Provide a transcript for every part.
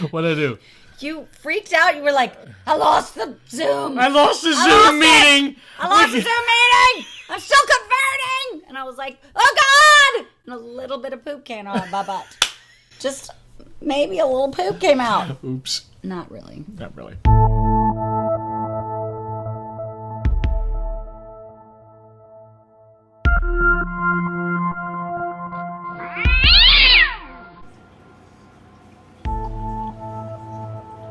What'd I do? You freaked out. You were like, I lost the Zoom. I lost the Zoom meeting. I lost the Zoom meeting. I'm still converting. And I was like, oh, God. And a little bit of poop came out of my butt. Just maybe a little poop came out. Oops. Not really. Not really.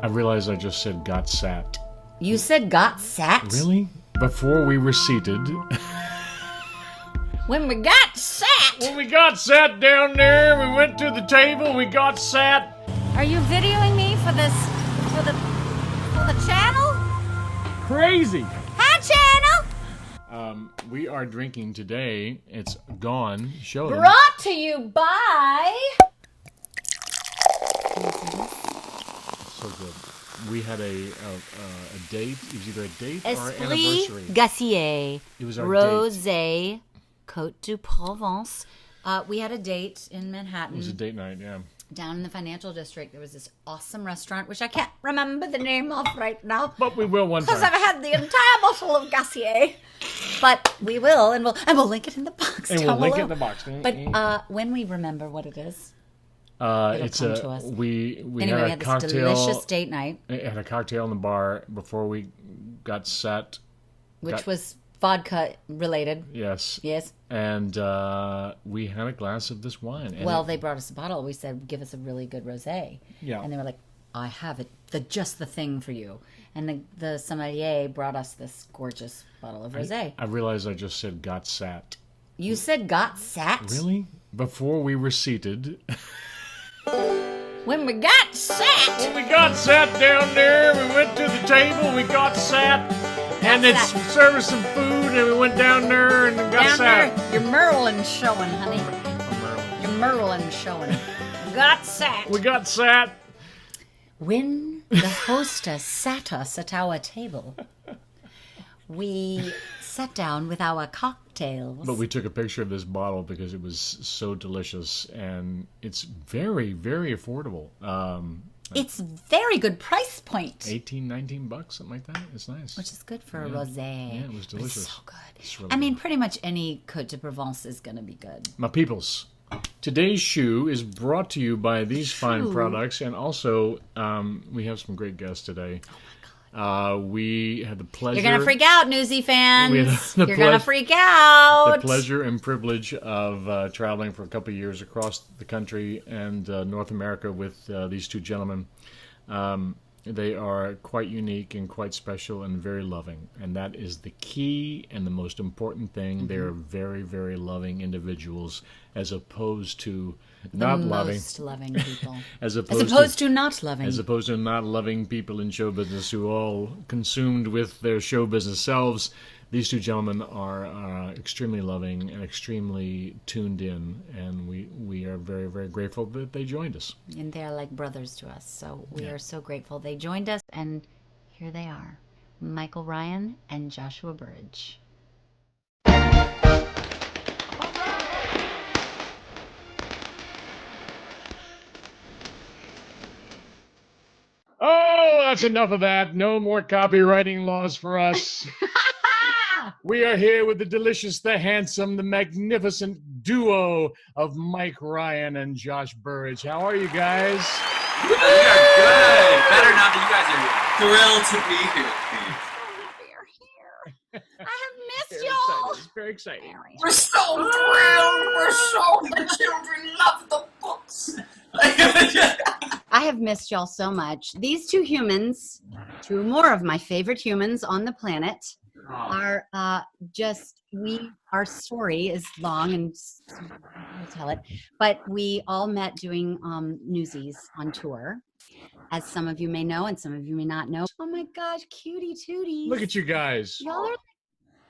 I realized I just said got sat. You said got sat? Really? Before we were seated. When we got sat? When we got sat down there, we went to the table, we got sat. Are you videoing me for this, for the channel? Crazy. Hi, channel. We are drinking today. It's gone. Show them. Brought to you by... So good. We had a date. It was either a date or an Esprit anniversary. Gassier. It was our Rosé Côte de Provence. We had a date in Manhattan. It was a date night, yeah. Down in the financial district. There was this awesome restaurant, which I can't remember the name of right now. But we will one time. Because I've had the entire bottle of Gassier. But we will, and we'll link it in the box. And we'll link it in the box. But when we remember what it is, it's come to us. We anyway, had we a had cocktail. this delicious date night. Had a cocktail in the bar before we got set. Which was vodka related. Yes. Yes. And we had a glass of this wine. And They brought us a bottle. We said, give us a really good rosé. Yeah. And they were like, I have it, just the thing for you. And the sommelier brought us this gorgeous bottle of rosé. I realized I just said got sat. You said got sat? Really? Before we were seated. When we got sat. When we got sat down there, we went to the table, we got sat. And it's serving some food, and we went down there and got sat. There, your Merlin's showing, honey. Your Merlin's showing. Got sat. We got sat. When the hostess sat us at our table, we sat down with our cocktails. But we took a picture of this bottle because it was so delicious, and it's very, very affordable. It's very good price point. 18, 19 bucks, something like that. It's nice. Which is good for a rosé. Yeah, it was delicious. It's so good. It's really I mean, good. pretty much any Côte de Provence is going to be good. My peoples, today's shoe is brought to you by these fine products, and also we have some great guests today. We had the pleasure... You're going to freak out, Newsy fans. You're going to freak out. The pleasure and privilege of traveling for a couple of years across the country and North America with these two gentlemen. They are quite unique and quite special and very loving. And that is the key and the most important thing. Mm-hmm. They are very, very loving individuals as opposed to not loving. Most loving people. As opposed to not loving. As opposed to not loving people in show business who are all consumed with their show business selves. These two gentlemen are extremely loving and extremely tuned in, and we are very, very grateful that they joined us. And they're like brothers to us, so we are so grateful they joined us, and here they are, Michael Ryan and Joshua Burrage. Oh, that's enough of that. No more copywriting laws for us. We are here with the delicious, the handsome, the magnificent duo of Mike Ryan and Josh Burrage. How are you guys? We are good. Better now that you guys are thrilled to be here, Steve. I have missed y'all. It's very exciting. We're so thrilled. The children love the books. I have missed y'all so much. These two humans, two more of my favorite humans on the planet, are our story is long and we'll tell it, but we all met doing Newsies on tour, as some of you may know and some of you may not know. Oh my gosh, cutie tooties. Look at you guys. Y'all are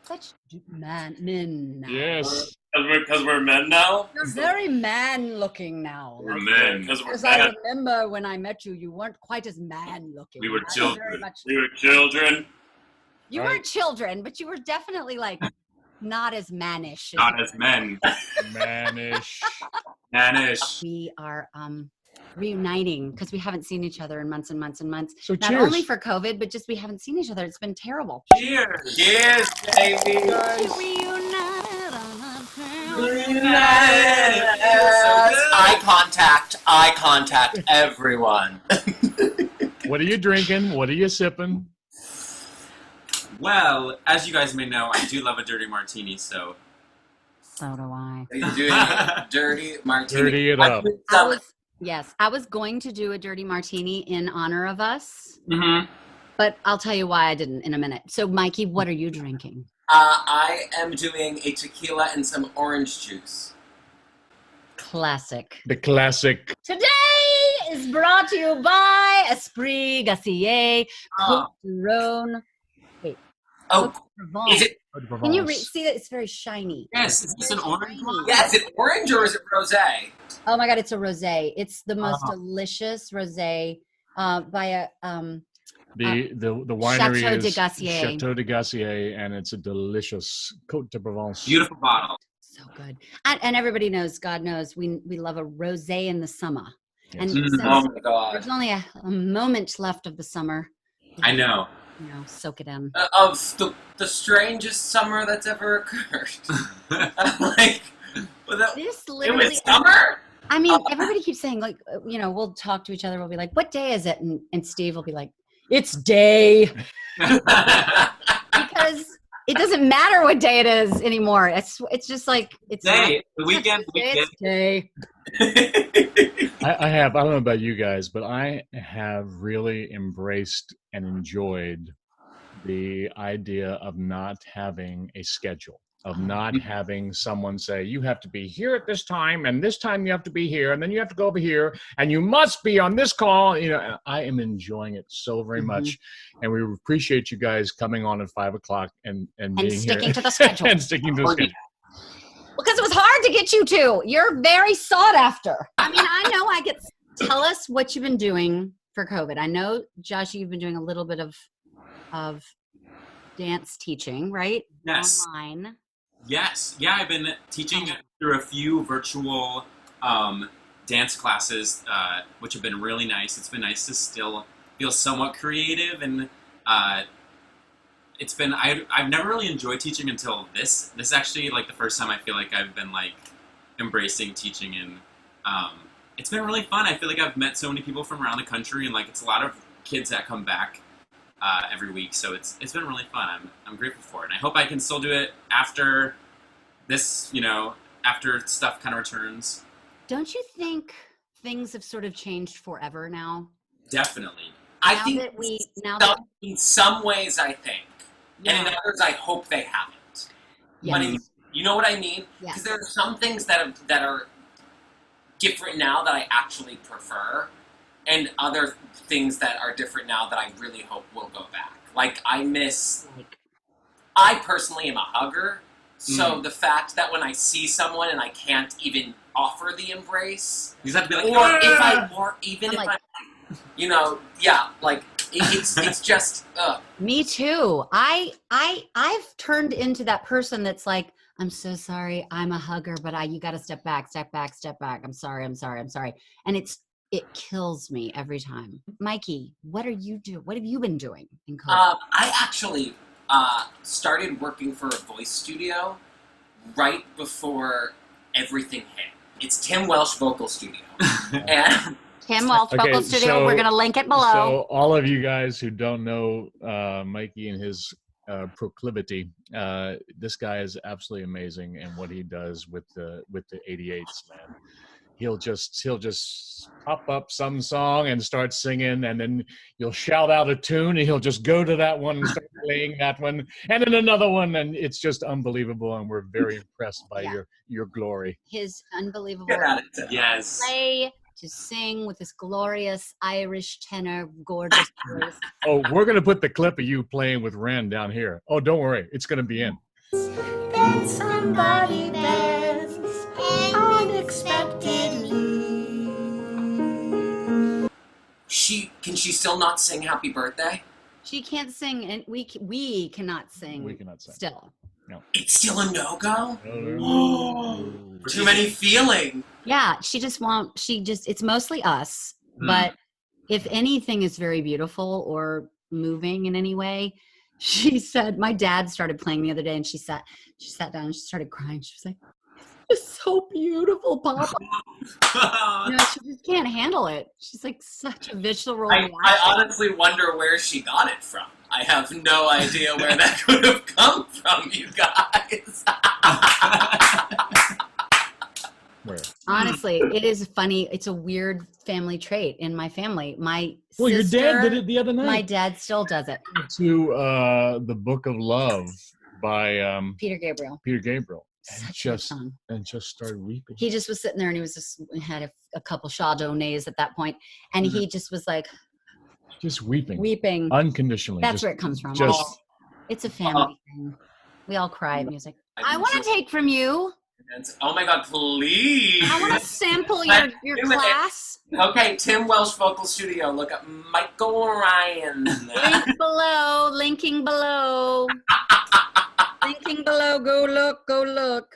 such men now. Yes. Because we're men now? You're very man-looking now. We're men. Because I remember when I met you, you weren't quite as man-looking. We were children. You weren't children, but you were definitely like not as Not as men. Mannish. We are reuniting because we haven't seen each other in months and months and months. So Not cheers. only for COVID, but just we haven't seen each other. It's been terrible. Cheers. Cheers, baby. Eye contact, everyone. What are you drinking? What are you sipping? Well, as you guys may know, I do love a dirty martini, so. So do I. Are you doing a dirty martini? Dirty it up. I was going to do a dirty martini in honor of us, Mm-hmm. but I'll tell you why I didn't in a minute. So, Mikey, what are you drinking? I am doing a tequila and some orange juice. Classic. The classic. Today is brought to you by Esprit Gassier, Côte d'Rhône. Wait. Oh, Côte d'Rhône. is it? Can you see that? It's very shiny. Yes, is this an orange one? Yeah. Yeah, is it orange or is it rosé? Oh my God, it's a rosé. It's the most delicious rosé by a The winery Chateau is de Gassier. Chateau de Gassier, and it's a delicious Côte de Provence. Beautiful bottle. so good. And everybody knows, God knows, we love a rosé in the summer. Yes. And since Oh my God. there's only a moment left of the summer, I know. you know, soak it in. Of the strangest summer that's ever occurred. Like, This it literally. was summer? I mean, everybody keeps saying, like, you know, we'll talk to each other. We'll be like, "What day is it?" And Steve will be like, "It's day," because it doesn't matter what day it is anymore. It's just like it's Day. The weekend. It's day. I don't know about you guys, but I have really embraced and enjoyed the idea of not having a schedule, of not having someone say, you have to be here at this time, and this time you have to be here, and then you have to go over here, and you must be on this call. You know, I am enjoying it so very much, and we appreciate you guys coming on at 5 o'clock and being sticking here. to the schedule. And sticking to the schedule. Because it was hard to get you to. You're very sought after. I mean, I know I get. Tell us what you've been doing for COVID. I know, Josh, you've been doing a little bit of dance teaching, right? Yes. Online. Yes. Yeah, I've been teaching through a few virtual dance classes, which have been really nice. It's been nice to still feel somewhat creative, and it's been I've never really enjoyed teaching until this. This is actually like the first time I feel like I've been like embracing teaching, and it's been really fun. I feel like I've met so many people from around the country, and like it's a lot of kids that come back every week, so it's been really fun. I'm grateful for it, and I hope I can still do it after this, you know, after stuff kind of returns. Don't you think things have sort of changed forever now? Definitely. In some ways I think, and in others I hope they haven't. Yes. You know what I mean? Yes. Because there are some things that are different now that I actually prefer, and other things that are different now that I really hope will go back. Like, I personally am a hugger, so the fact that when I see someone and I can't even offer the embrace, You just have to be like, you know, yeah, like, it's just, Me too. I've turned into that person that's like, I'm so sorry, I'm a hugger, but you got to step back. I'm sorry. And it kills me every time. Mikey, what are you doing? What have you been doing in COVID? I actually started working for a voice studio right before everything hit. It's Tim Welsh Vocal Studio. And Tim Welch Vocal Studio. We're going to link it below. So all of you guys who don't know Mikey and his proclivity, this guy is absolutely amazing in what he does with the 88s, man. He'll just pop up some song and start singing, and then you'll shout out a tune, and he'll just go to that one and start playing that one, and then another one, and it's just unbelievable, and we're very impressed by your glory. His unbelievable yes. play to sing with this glorious Irish tenor, gorgeous voice. Oh, we're going to put the clip of you playing with Ren down here. Oh, don't worry. It's going to be in. Then somebody bends unexpectedly. Can she still not sing Happy Birthday? She can't sing, and we cannot sing. We cannot sing. Still. It's still a no-go? No. Too many feeling. Yeah, she just won't. It's mostly us. But if anything is very beautiful or moving in any way, she said, my dad started playing the other day and she sat down and she started crying. She was like, it's so beautiful, Papa. No, she just can't handle it. She's like such a visceral reaction. I honestly wonder where she got it from. I have no idea where that could have come from, you guys. Where? Honestly, it is funny. It's a weird family trait in my family. My Well, sister, your dad did it the other night. My dad still does it. To the Book of Love by Peter Gabriel. And Such a good song. just started weeping. He just was sitting there and he had a couple Chardonnays at that point, and he just was like Just weeping. Unconditionally. That's where it comes from. It's a family thing. We all cry at music. I want to take from you. Oh my God, please. I want to sample your class. Okay, Tim Welsh Vocal Studio. Look up Michael Ryan. Linking below. Linking below. Go look.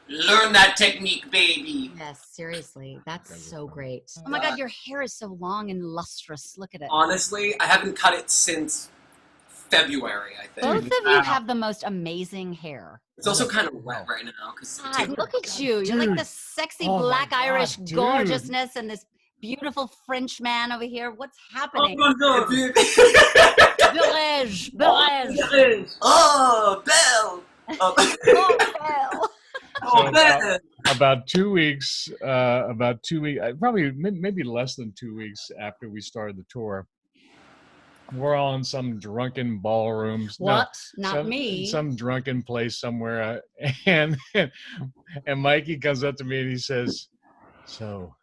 Learn that technique, baby. Yes, seriously. That's so great. Oh my God, your hair is so long and lustrous. Look at it. Honestly, I haven't cut it since February, I think. Both of you have the most amazing hair. It's also kind of wet right now. God, look at you. You're like this sexy black Irish gorgeousness and this beautiful French man over here. What's happening? Burrage. Oh, Belle. So about 2 weeks, probably maybe less than 2 weeks after we started the tour, we're all in some drunken ballrooms. What? Not me. Some drunken place somewhere, and Mikey comes up to me and he says, "So,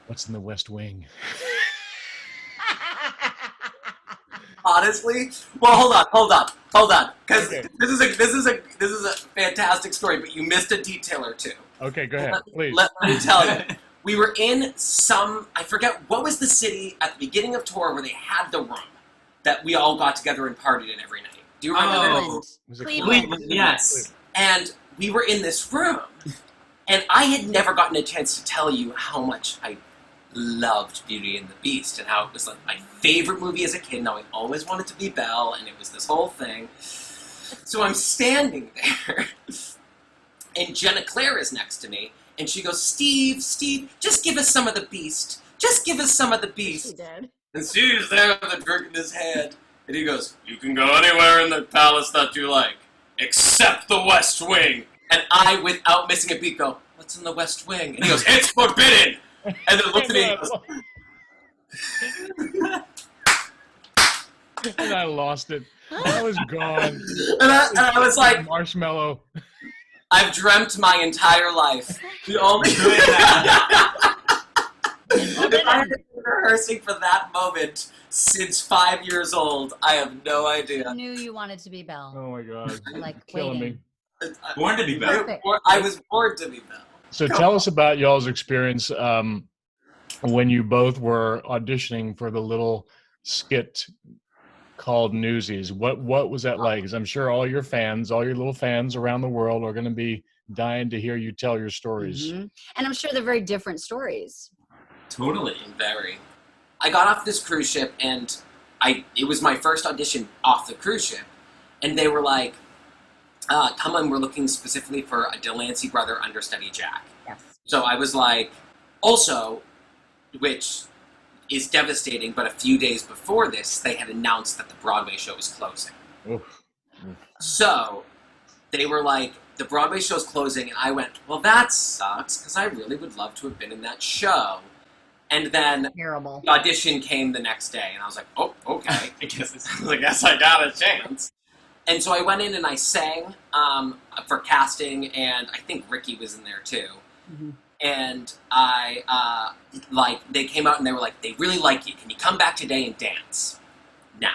what's in the West Wing?" Honestly, well, hold on, because this is a fantastic story, but you missed a detail or two. Okay, go ahead, please. Let me tell you. We were in I forget, what was the city at the beginning of tour where they had the room that we all got together and partied in every night? Do you remember that? Cleveland, yes. And we were in this room, and I had never gotten a chance to tell you how much I loved Beauty and the Beast and how it was like my favorite movie as a kid. Now I always wanted to be Belle, and it was this whole thing. So I'm standing there, and Jenna Claire is next to me, and she goes, Steve, just give us some of the Beast. Just give us some of the Beast. She did. And Steve's there with a drink in his hand, and he goes, you can go anywhere in the palace that you like, except the West Wing. And I, without missing a beat, go, what's in the West Wing? And he goes, it's forbidden. And then looks at me and goes, and I lost it. I was gone. And I was like, marshmallow. I've dreamt my entire life. The only if I had been rehearsing for that moment since 5 years old, I have no idea. I knew you wanted to be Belle. Oh my God. Like Killing waiting. me. Born to be Belle. I was born to be Belle. So tell us about y'all's experience when you both were auditioning for the little skit called Newsies. What was that like? Because I'm sure all your little fans around the world are going to be dying to hear you tell your stories. Mm-hmm. And I'm sure they're very different stories. Totally. Very. I got off this cruise ship, and it was my first audition off the cruise ship, and they were like, come on, we're looking specifically for a Delancey brother understudy Jack. Yes. So I was like, also, which is devastating, but a few days before this, they had announced that the Broadway show was closing. Oof. So they were like, the Broadway show's closing, and I went, well, that sucks, because I really would love to have been in that show. And then Terrible. the audition came the next day, and I was like, oh, okay. I guess I got a chance. And so I went in and I sang for casting, and I think Ricky was in there too. Mm-hmm. And I, they came out and they were like, they really like you. Can you come back today and dance? Now,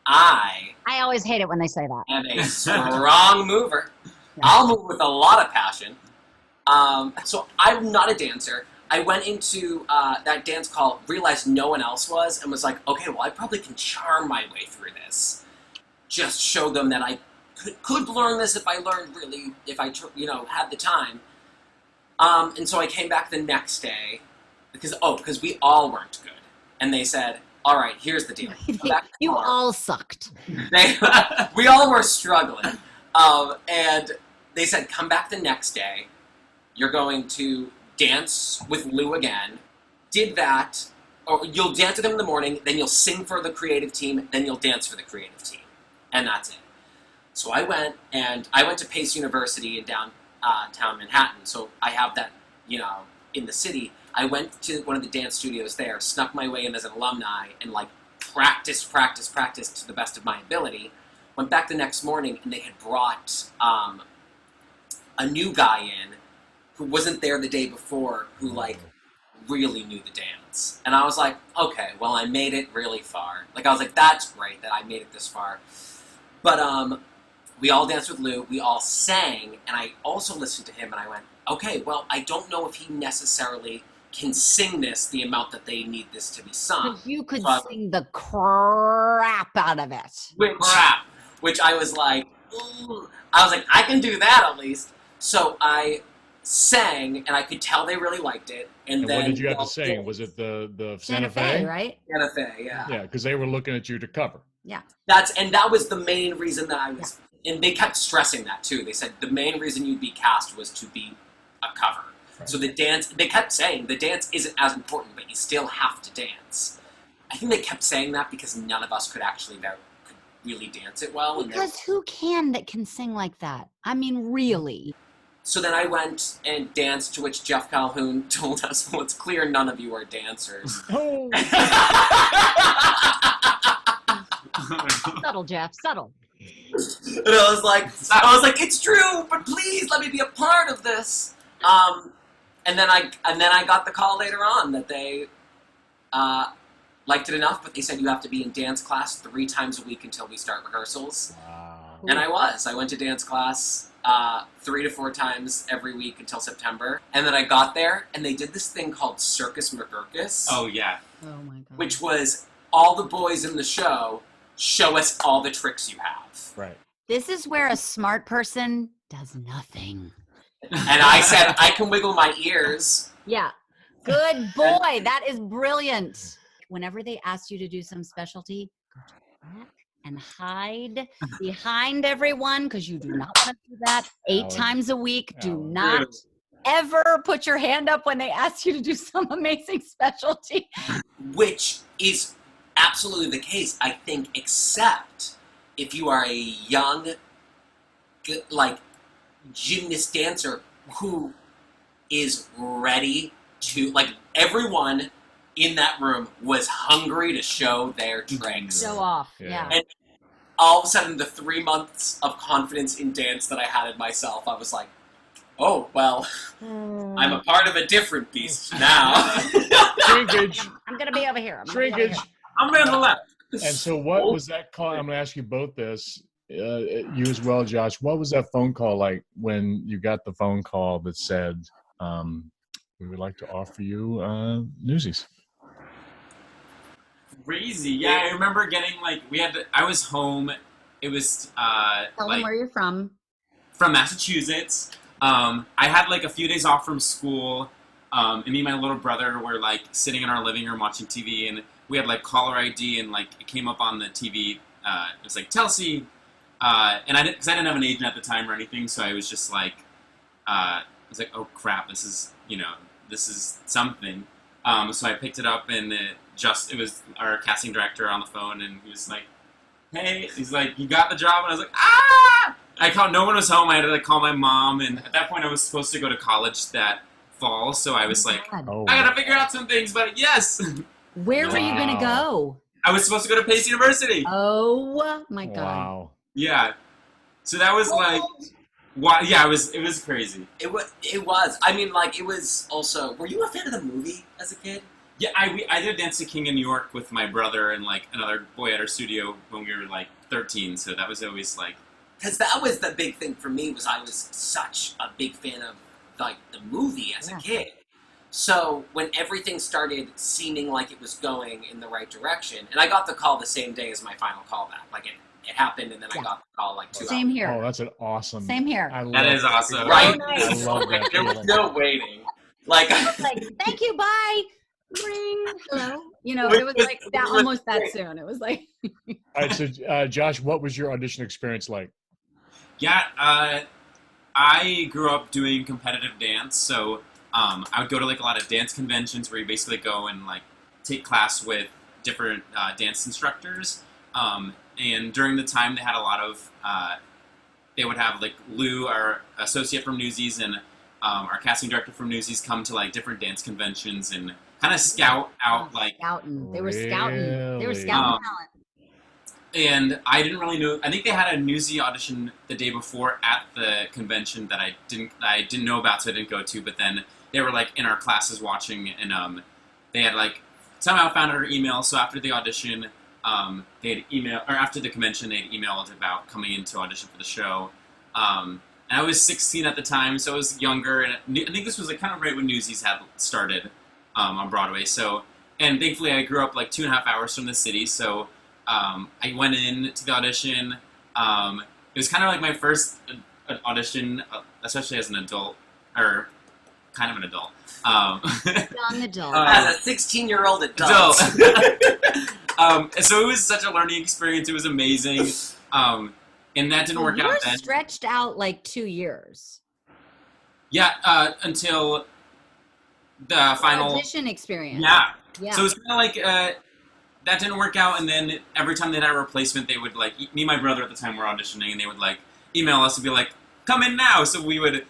I always hate it when they say that. am a strong mover. I'll move with a lot of passion. So I'm not a dancer. I went into that dance call, realized no one else was, and was like, okay, well, I probably can charm my way through this. Just show them that I could learn this if I had the time. And so I came back the next day because we all weren't good. And they said, all right, here's the deal. You all sucked. We all were struggling. And they said, come back the next day. You're going to dance with Lou again. Did that, or you'll dance with him in the morning, then you'll sing for the creative team, then you'll dance for the creative team. And that's it. So I went to Pace University in downtown Manhattan, so I have that, in the city. I went to one of the dance studios there, snuck my way in as an alumni, and practiced to the best of my ability. Went back the next morning, and they had brought a new guy in who wasn't there the day before, who really knew the dance. And I was like, okay, well, I made it really far. I was like, that's great that I made it this far. But we all danced with Lou, we all sang, and I also listened to him, and I went, okay, well, I don't know if he necessarily can sing this the amount that they need this to be sung. Because you could sing the crap out of it. Which I was like, ooh. I was like, I can do that at least. So I sang, and I could tell they really liked it. And then what did you have to sing? Was it the Santa Fe? Right? Santa Fe, yeah. Yeah, because they were looking at you to cover. Yeah. That was the main reason that I was, and they kept stressing that too. They said the main reason you'd be cast was to be a cover. Right. So the dance, they kept saying the dance isn't as important, but you still have to dance. I think they kept saying that because none of us could really dance it well. Because who can sing like that? I mean, really. So then I went and danced, to which Jeff Calhoun told us, well, it's clear none of you are dancers. Oh. Subtle, Jeff, subtle. And I was like, it's true, but please let me be a part of this. And then I got the call later on that they liked it enough, but they said you have to be in dance class 3 times a week until we start rehearsals. Wow. And I went to dance class 3 to 4 times every week until September. And then I got there, and they did this thing called Circus McGurkus. Oh, yeah. Oh, my God. Which was all the boys in the show show us all the tricks you have. Right. This is where a smart person does nothing. And I said, I can wiggle my ears. Yeah. Good boy. That is brilliant. Whenever they ask you to do some specialty, go to the back and hide behind everyone, because you do not want to do that 8 times a week. Do not ever put your hand up when they ask you to do some amazing specialty. Which is absolutely the case, I think, except if you are a young, gymnast dancer who is ready to, everyone in that room was hungry to show their tricks. Show off, yeah. And all of a sudden, the 3 months of confidence in dance that I had in myself, I was like, oh, well, I'm a part of a different beast now. Shrinkage. I'm going to be over here. Shrinkage. I'm on the left. And so what was that call? I'm going to ask you both this, you as well, Josh. What was that phone call like when you got the phone call that said, we would like to offer you Newsies? Crazy. Yeah, I remember getting I was home. It was Tell them where you're from. From Massachusetts. I had a few days off from school. And me and my little brother were sitting in our living room watching TV, and we had caller ID, and it came up on the TV. It was Telsey, and I didn't have an agent at the time or anything, so I was just I was like, oh crap, this is something. So I picked it up, and it was our casting director on the phone, and he was like, hey, he's like, you got the job? And I was like, ah! No one was home. I had to call my mom, and at that point I was supposed to go to college that fall, so I was I gotta figure out some things, but yes. Where were you gonna go? I was supposed to go to Pace University. Oh my God. Wow. Yeah. So that was yeah, it was crazy. It was. I mean, it was also, were you a fan of the movie as a kid? Yeah, I did Dance to King in New York with my brother and another boy at our studio when we were 13, so that was always because that was the big thing for me, was I was such a big fan of the movie as a kid. So when everything started seeming like it was going in the right direction, and I got the call the same day as my final callback, it happened, and then I got the call like 2 Same hours. here. Oh, that's an awesome. Same here. I love That is awesome. Right. I love that There was feeling. no waiting. Like, Like, thank you, bye. Ring. Hello. You know, it was like that almost that soon. It was like All right, so Josh, what was your audition experience like? Yeah, I grew up doing competitive dance, so I would go to like a lot of dance conventions where you basically go and like take class with different dance instructors. And during the time, they had a lot of they would have like Lou, our associate from Newsies, and our casting director from Newsies come to like different dance conventions and kind of scout out like. scouting. They were scouting. They were Really? scouting talent. And I didn't really know. I think they had a Newsie audition the day before at the convention that I didn't know about, so I didn't go to. But then they were like in our classes watching, and they had like somehow found our email. So after the audition, they had after the convention, they had emailed about coming in to audition for the show. And I was 16 at the time, so I was younger, and I think this was like kind of right when Newsies had started on Broadway. So, and thankfully, I grew up like 2.5 hours from the city, so. I went in to the audition. It was kind of like my first audition, especially as an adult, or kind of an adult. Young adult. as a 16-year-old adult. So it was such a learning experience. It was amazing. And that didn't work you out were then. stretched out like 2 years. Yeah, until the final Audition experience. Yeah. So it was kind of like that didn't work out, and then every time they had a replacement, they would like me and my brother at the time were auditioning, and they would like email us and be like, "Come in now." So we would,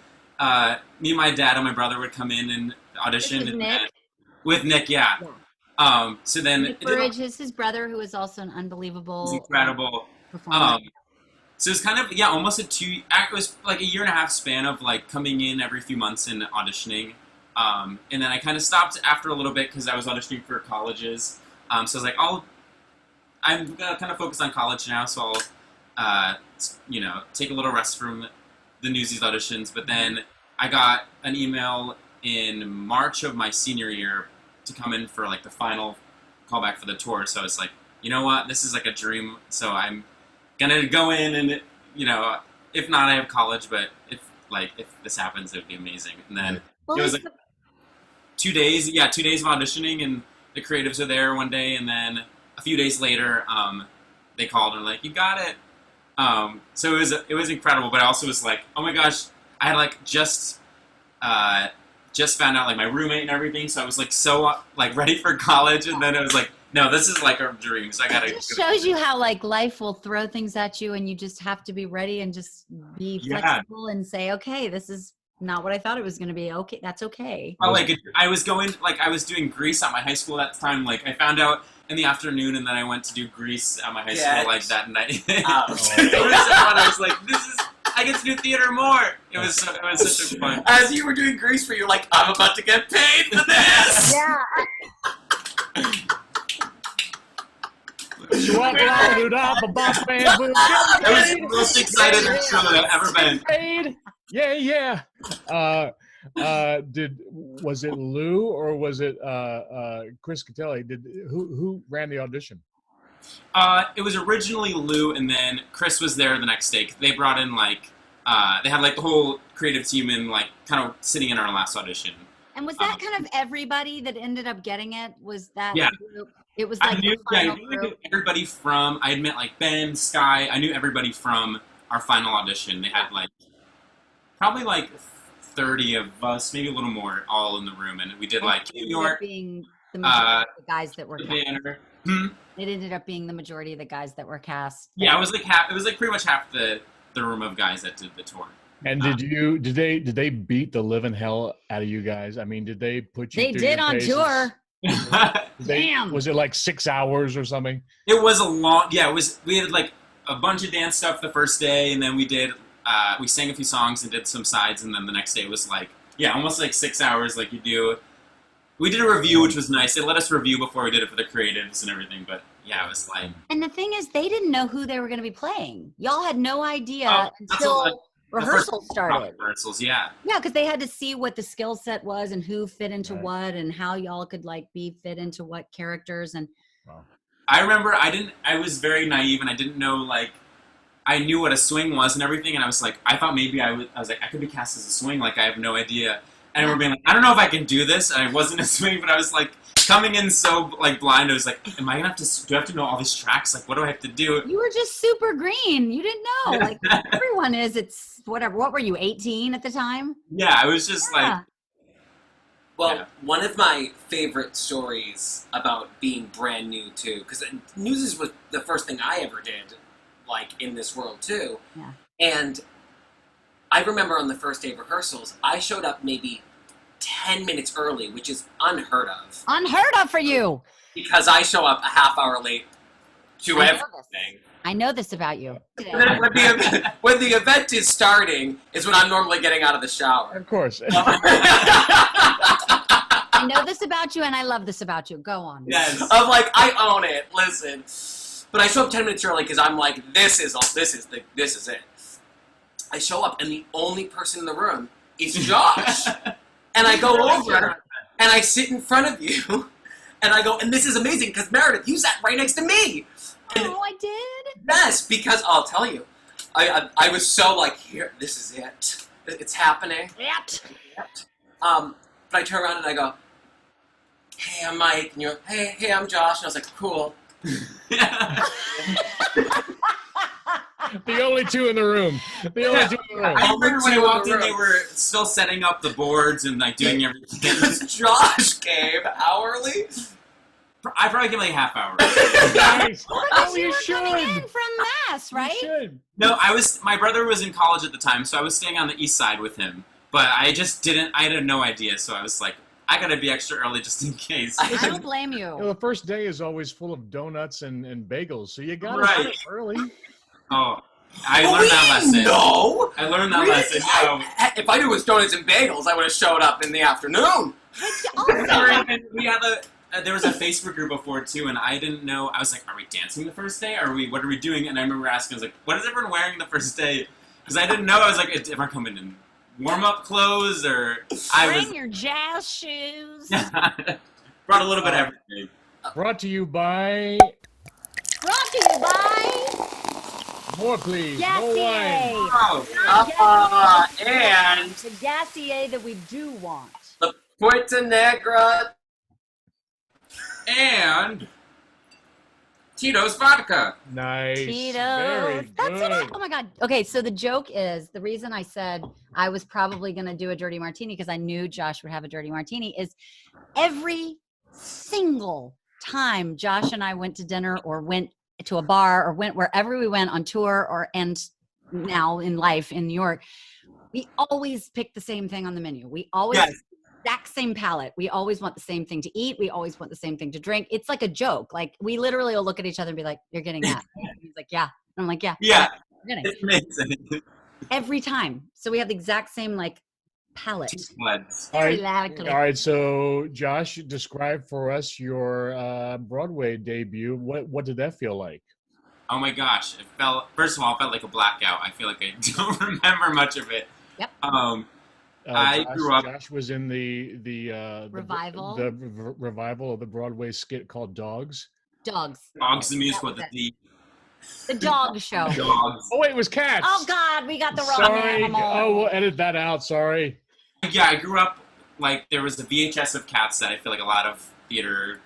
me, my dad, and my brother would come in and audition. This is and Nick? With Nick, yeah. So then Nick Burrage is his brother, who is also an unbelievable, it's incredible. performer. So it's kind of almost it was like a 1.5-year span of like coming in every few months and auditioning, and then I kind of stopped after a little bit because I was auditioning for colleges. So I was like, I'm gonna kind of focus on college now, so I'll, take a little rest from the Newsies auditions. But then I got an email in March of my senior year to come in for like the final callback for the tour. So it's like, you know what, this is like a dream. So I'm gonna go in, and if not, I have college. But if this happens, it would be amazing. And then it was like 2 days, 2 days of auditioning, and the creatives are there one day, and then a few days later, they called and were like, "You got it." So it was incredible, but I also was like, "Oh my gosh!" I had like just found out like my roommate and everything, so I was like so like ready for college, and then it was like, "No, this is like our dream." So I gotta. It just shows you how like life will throw things at you, and you just have to be ready and just be flexible and say, "Okay, this is not what I thought it was going to be. Okay, that's okay." Well, I was doing Grease at my high school at the time. Like I found out in the afternoon, and then I went to do Grease at my high school like that night. It was so fun. I was like, I get to do theater more. It was such a fun. As you were doing Grease, where you're like, I'm about to get paid for this. Yeah. I was the most excited I've ever been. Yeah. Was it Lou or was it Chris Catelli? Who ran the audition? It was originally Lou, and then Chris was there the next day. They brought in they had like the whole creative team in like kind of sitting in our last audition. And was that kind of everybody that ended up getting it? Was that group? It was I like knew, the final I knew group? everybody from. I had met like Ben, Sky. I knew everybody from our final audition. They had like probably like 30 of us, maybe a little more, all in the room, and we did like New York. Being the majority of the guys that were the cast. banner. It ended up being the majority of the guys that were cast. Yeah, it was like half. It was like pretty much half the room of guys that did the tour. And did they beat the living hell out of you guys? I mean, did they put you? They through did your on paces? tour. Damn. Was it like 6 hours or something? It was a long. Yeah, it was. We had like a bunch of dance stuff the first day, and then we did. We sang a few songs and did some sides, and then the next day was like almost like 6 hours, like you do. We did a review, which was nice. They let us review before we did it for the creatives and everything, but yeah, it was like. And the thing is, they didn't know who they were going to be playing. Y'all had no idea that's until rehearsals started. Rehearsals, yeah. Yeah, because they had to see what the skill set was and who fit into what and how y'all could like be fit into what characters and. I remember I was very naive and I didn't know like I knew what a swing was and everything, and I was like, I thought maybe I was like, I could be cast as a swing, like I have no idea. And I remember being like, I don't know if I can do this, and I wasn't a swing, but I was like, coming in so like blind, I was like, am I gonna have to, do I have to know all these tracks? Like, what do I have to do? You were just super green. You didn't know. Like everyone is. It's whatever. What were you, 18 at the time? Yeah, I was just like, Well, Yeah. one of my favorite stories about being brand new too, because Newsies was the first thing I ever did, like in this world too. Yeah. And I remember on the first day of rehearsals, I showed up maybe 10 minutes early, which is unheard of, Unheard of for you. because I show up a half hour late to I know everything. I know this about you. And then when the event is starting is when I'm normally getting out of the shower. Of course. I know this about you, and I love this about you. Go on. yes. I'm like, I own it. Listen, but I show up 10 minutes early because I'm like, this is it. I show up, and the only person in the room is Josh. And I go over, and I sit in front of you, and I go, and this is amazing because Meredith, you sat right next to me. And Oh, I did? yes, because I'll tell you, I was so like, here, this is it. It's happening. Yep. But I turn around and I go, hey, I'm Mike, and you're, hey, I'm Josh, and I was like, cool. The only two in the room. The only two in the room. I remember when I Two in walked the in, they room. were still setting up the boards and like doing everything. Because Josh came hourly. I probably give like a half hour. Nice. Oh, Oh, you you were coming in should. from Mass, right? You should. No, my brother was in college at the time, so I was staying on the east side with him. But I had no idea, so I was like, I gotta be extra early just in case. I don't blame You know, you. the first day is always full of donuts and bagels, so you got to Right. start early. Oh, I learned that lesson. No. I learned that Really? lesson. No. If I knew it was donuts and bagels, I would have showed up in the afternoon. We had there was a Facebook group before too, and I didn't know. I was like, "Are we dancing the first day? What are we doing?" And I remember asking, "I was like, what is everyone wearing the first day?" Because I didn't know. I was like, "Is everyone coming in warm-up clothes or?" Bring your jazz shoes. Brought a little bit of everything. Brought to you by Brought to you by more, please. More wine. Gassier. Oh, And The Gassier that we do want. the Puerto Negra. and Tito's vodka. Nice. Tito's. Very That's good. it. Oh my God. Okay, so the joke is the reason I said I was probably going to do a dirty martini because I knew Josh would have a dirty martini is every single time Josh and I went to dinner or went to a bar or went wherever we went on tour and now in life in New York, we always pick the same thing on the menu. We always Yes. exact same palate. We always want the same thing to eat. We always want the same thing to drink. It's like a joke. Like we literally will look at each other and be like, "You're getting that." And he's like, "Yeah." And I'm like, "Yeah." Yeah, You're getting it." it's amazing. Every time. So we have the exact same like palate. Buds. All Very right. likely. All right, so Josh, describe for us your Broadway debut. What did that feel like? Oh my gosh! First of all, it felt like a blackout. I feel like I don't remember much of it. Yep. I grew up- Josh was in the Revival. the revival of the Broadway skit called Dogs. Dogs. Dogs the musical, That the The dog show. dogs. Oh wait, it was Cats. Oh God, we got the wrong Sorry. animal. Oh, we'll edit that out. Sorry. Yeah, I grew up like there was the VHS of Cats that I feel like a lot of theater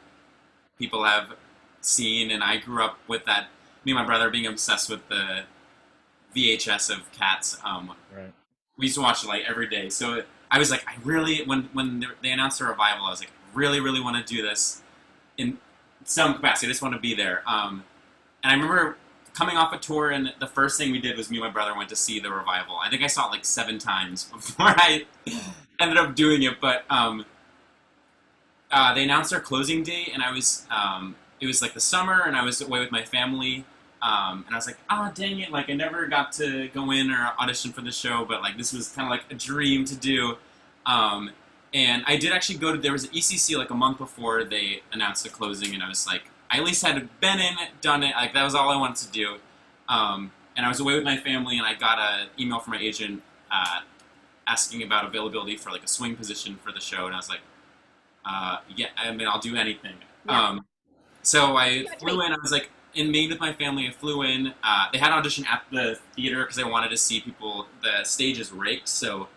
people have seen, and I grew up with that. Me and my brother being obsessed with the VHS of Cats. Right. We used to watch it like every day. So I was like, I really when they announced the revival, I was like, really want to do this in some capacity. I just want to be there. And I remember coming off a tour, and the first thing we did was me and my brother went to see the revival. I think I saw it like 7 times before I ended up doing it. But they announced their closing date, and I was it was like the summer, and I was away with my family. And I was like, oh, dang it, like, I never got to go in or audition for the show, but, like, this was kind of like a dream to do. And I did actually there was an ECC, like, a month before they announced the closing, and I was like, I at least had been in it, done it, like, that was all I wanted to do. And I was away with my family, and I got an email from my agent asking about availability for, like, a swing position for the show, and I was like, yeah, I mean, I'll do anything. Yeah. So I flew in, I was like, in Maine with my family. I flew in. They had an audition at the theater because they wanted to see people. The stage is raked, so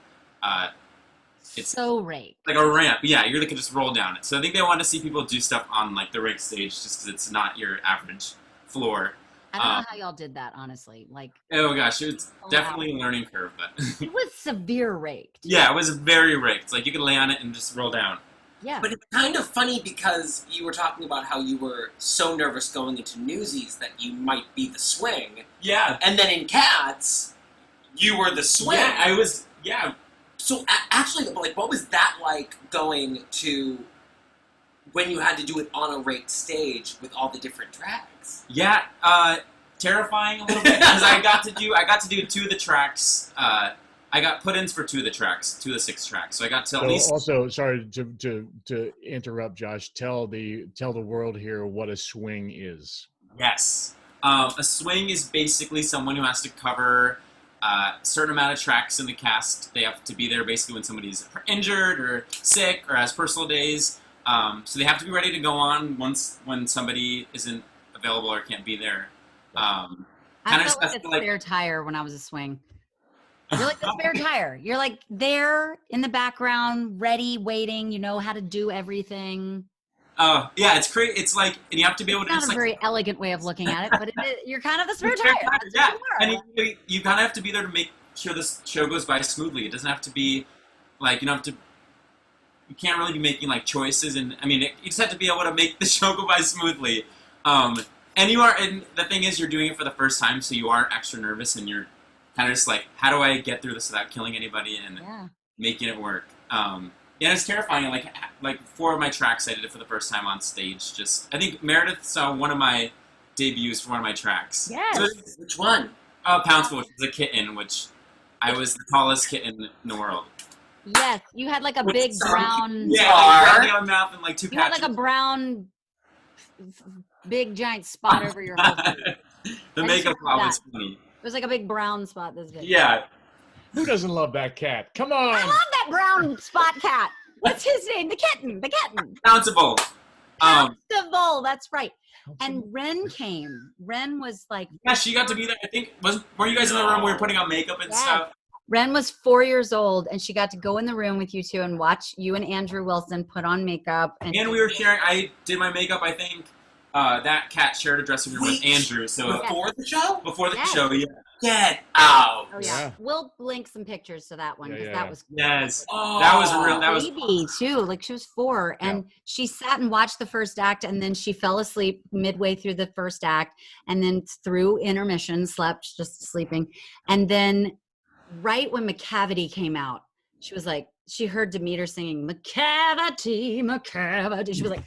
it's so raked. like a ramp. Yeah, you really could just roll down it. So I think they wanted to see people do stuff on like the raked stage, just because it's not your average floor. I don't know how y'all did that, honestly. Like, oh gosh, it's definitely a learning curve, but it was severe raked. yeah, it was very raked. Like you could lay on it and just roll down. Yeah. But it's kind of funny because you were talking about how you were so nervous going into Newsies that you might be the swing. Yeah. And then in Cats, you were the swing. Yeah, I was. Yeah. So actually, like, what was that like going to when you had to do it on a raked stage with all the different tracks? Yeah, terrifying a little bit because I got to do 2 of the tracks. I got put-ins for 2 of the tracks, 2 of the 6 tracks. So I got to at least. Also, sorry to interrupt, Josh. Tell the world here what a swing is. Yes, a swing is basically someone who has to cover a certain amount of tracks in the cast. They have to be there basically when somebody's injured or sick or has personal days. So they have to be ready to go on when somebody isn't available or can't be there. I felt like a spare tire when I was a swing. You're like the spare tire. You're like there in the background, ready, waiting. You know how to do everything. Oh, yeah, it's crazy. It's like, and you have to be able to. It's not a very elegant way of looking at it, but you're kind of the spare tire. Yeah, and you kind of have to be there to make sure this show goes by smoothly. It doesn't have to be like you can't really be making like choices, and I mean, you just have to be able to make the show go by smoothly. And the thing is, you're doing it for the first time, so you are extra nervous, and you're kind of just like, how do I get through this without killing anybody and making it work? Yeah, it's terrifying. Like 4 of my tracks I did it for the first time on stage. I think Meredith saw one of my debuts for one of my tracks. Yes. So, Which one? Pounceful, which was a kitten, which I was the tallest kitten in the world. Yes, you had like a big brown. Yeah, like a mouth and like 2 You had patches. like a brown, big giant spot over your whole face. The makeup was funny. It was like a big brown spot this big. Yeah. Who doesn't love that cat? Come on. I love that brown spot cat. What's his name? The kitten. The kitten. Pounceful. Pounceful. That's right. And Ren came. Ren was like. Yeah, she got to be there. I think were you guys in the room where we were putting on makeup and stuff? Ren was 4 years old, and she got to go in the room with you two and watch you and Andrew Wilson put on makeup. And we were sharing. I did my makeup. I think that cat shared a dressing room with Andrew. So Before the show? Before the show, yeah. Get out. Oh yeah. We'll link some pictures to that one because that was cool. Yes. Oh, That was real. That was baby too. Like she was 4, and she sat and watched the first act, and then she fell asleep midway through the first act, and then through intermission slept, just sleeping, and then right when McCavity came out, she was like, she heard Demeter singing McCavity, McCavity. She was like,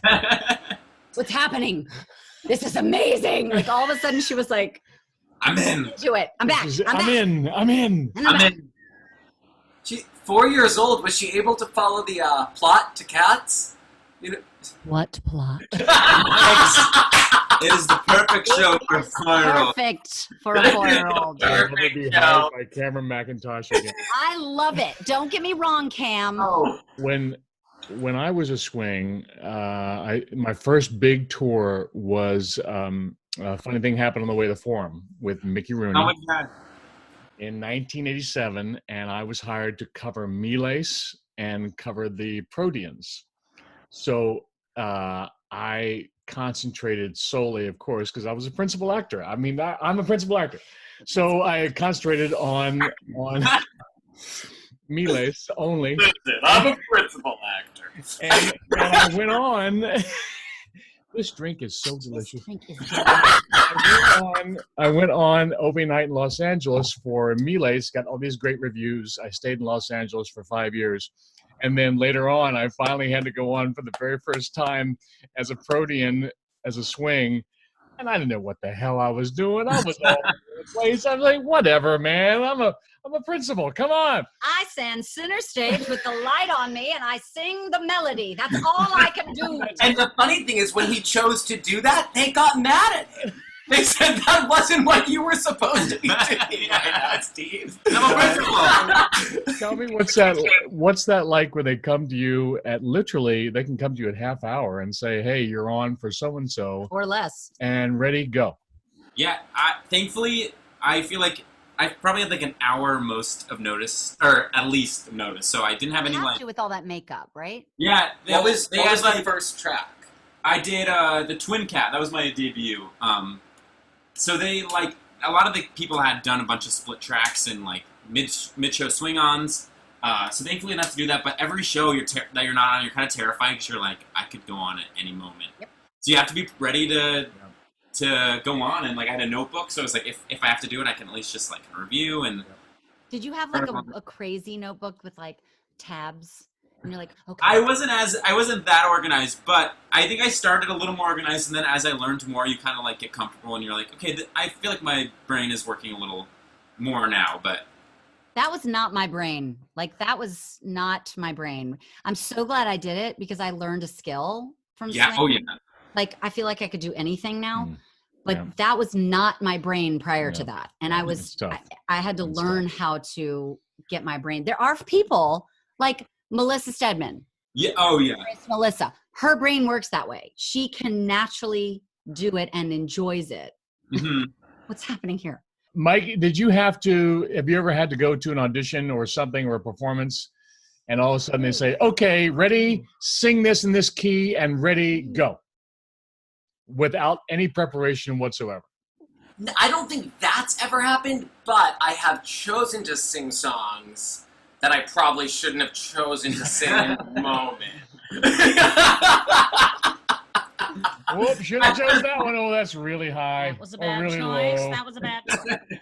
"What's happening? This is amazing!" Like all of a sudden, she was like, I'm in. Do it. I'm back. I'm in. And I'm back. She 4 years old. Was she able to follow the plot to Cats? You know. What plot? It is the perfect show for a 4-year-old. Perfect for a 4-year-old. I'll never be hired by Cameron McIntosh again. I love it. Don't get me wrong, Cam. Oh. When I was a swing, my first big tour was a funny thing happened on the way to the Forum with Mickey Rooney. Oh my God. In 1987, and I was hired to cover Miles and cover the Proteans. So I concentrated solely, of course, because I was a principal actor. I mean, I'm a principal actor. So I concentrated on Miles only. Listen, I'm a principal actor. And I went on. This drink is so delicious. I went on opening night in Los Angeles for Miles, got all these great reviews. I stayed in Los Angeles for 5 years. And then later on, I finally had to go on for the very first time as a Protean, as a swing. And I didn't know what the hell I was doing. I was all over the place. I was like, whatever, man. I'm a principal. Come on. I stand center stage with the light on me, and I sing the melody. That's all I can do. And the funny thing is, when he chose to do that, they got mad at him. They said that wasn't what you were supposed to be doing right now, Steve. I'm a principal. Tell me what's that like when they come to you at literally they can come to you at half hour and say, hey, you're on for so and so Or less. and ready, go. Yeah, thankfully, I feel like I probably had like an hour most of notice, or at least notice. So I didn't have any You have like. to with all that makeup, right? Yeah, What was had, the first track? I did the Twin Cat. That was my debut. So they like a lot of the people had done a bunch of split tracks and like mid show swing ons. So thankfully not to do that. But every show that you're not on, you're kind of terrified because you're like, I could go on at any moment. Yep. So you have to be ready to go on, and like I had a notebook, so it's like if I have to do it, I can at least just like review and. Did you have like a crazy notebook with like tabs? And you're like, okay. I wasn't that organized, but I think I started a little more organized, and then as I learned more, you kind of like get comfortable, and you're like, okay, I feel like my brain is working a little more now, but. That was not my brain. Like, that was not my brain. I'm so glad I did it because I learned a skill from Yeah, swing. oh yeah. Like, I feel like I could do anything now. Mm. But Yeah. that was not my brain prior to Yeah. that. And It's tough. I had to It's learn how to get my brain. There are people like Melissa Stedman. Yeah, oh yeah. Melissa, her brain works that way. She can naturally do it and enjoys it. hmm What's happening here? Mike, have you ever had to go to an audition or something or a performance and all of a sudden they say, okay, ready, sing this in this key and ready, go. Without any preparation whatsoever. I don't think that's ever happened, but I have chosen to sing songs that I probably shouldn't have chosen to sing in the moment. Whoop, should have chose that one. Oh, that's really high. That was a or bad really choice. low. That was a bad choice.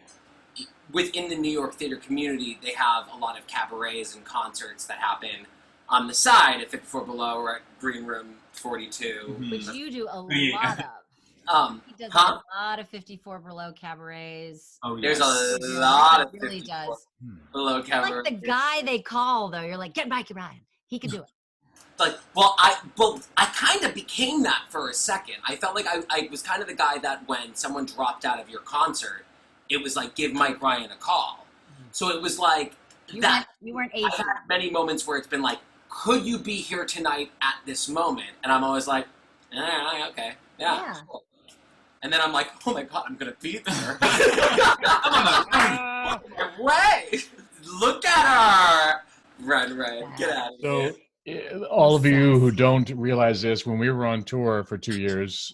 Within the New York theater community, they have a lot of cabarets and concerts that happen on the side at 54 Below or at Green Room 42. Which you do a Yeah. lot of. He does Huh? a lot of 54 Below cabarets. Oh There's yes. a lot of He really 54 does. Below You're cabarets. like the guy they call, though. You're like, get Mikey Ryan. He can do it. Like, I kind of became that for a second. I felt like I was kind of the guy that when someone dropped out of your concert, it was like, give Mike Ryan a call. So it was like, You weren't I've aging. had many moments where it's been like, could you be here tonight at this moment? And I'm always like, okay, yeah. Cool. And then I'm like, oh my God, I'm going to be there. Way! Look at her! Run, get out of here. So, all of you who don't realize this, when we were on tour for 2 years,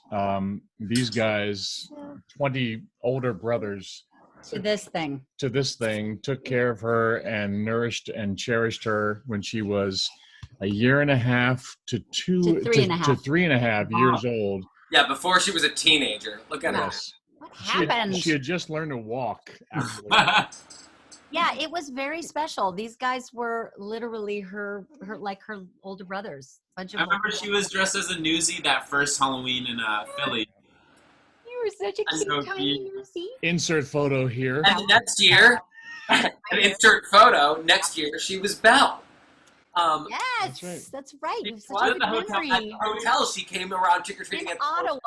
these guys, 20 older brothers, To this thing. took care of her and nourished and cherished her when she was a year and a half to 3.5 years old. Yeah, before she was a teenager. Look at her. Yes. What happened? She had just learned to walk, actually. Yeah, it was very special. These guys were literally her older brothers. Bunch of I remember she was dressed as a newsie that first Halloween in Philly. You were such a I cute know, tiny Pete. Lucy. Insert photo here. And the next year, an insert photo, next year, she was Belle. Yes, right. that's right. You have such was a at the good hotel- At memory. the hotel, she came around trick-or-treating In at Ottawa.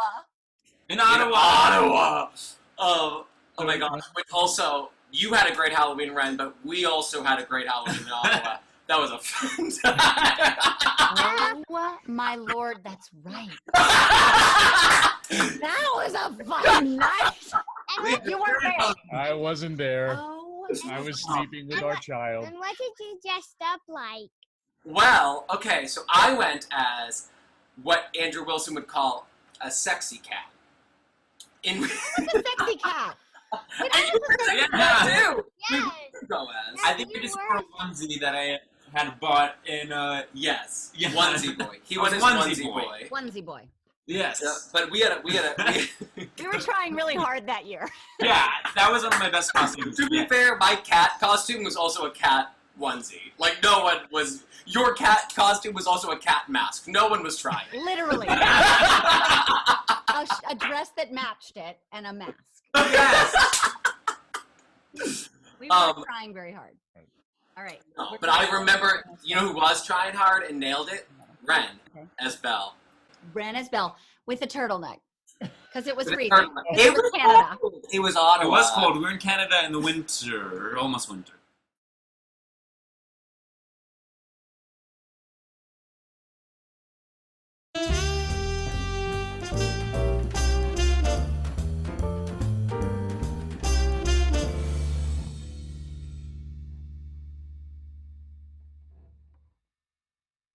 In In Ottawa. Ottawa. Oh my God. But also, you had a great Halloween, Ren, but we also had a great Halloween in Ottawa. That was a fun time. Oh my Lord, that's right. That was a fun night. You weren't there. I wasn't there. Oh, I was sleeping with our child. And what did you dress up like? Well, okay, so I went as what Andrew Wilson would call a sexy cat. In a sexy cat. and you were a sexy cat too. Yes. Go as. I think I just wore a onesie that I had bought in Yes, Yeah. onesie boy. He I was was his onesie onesie boy. boy. Onesie boy. yes. Yeah, but we had We were trying really hard that year. Yeah, that was one of my best costumes. To be Yeah. fair, my cat costume was also a cat onesie. Like, no one was... Your cat costume was also a cat mask. No one was trying. Literally. a dress that matched it and a mask. Yes! We were trying very hard. All right. No, but I remember, you know who was trying hard and nailed it? Ren, Okay. as Belle. Ran as Belle with a turtleneck. because it was But it freezing. hurt. It was Canada. cold. It was Ottawa. It was cold. We were in Canada in the winter, almost winter.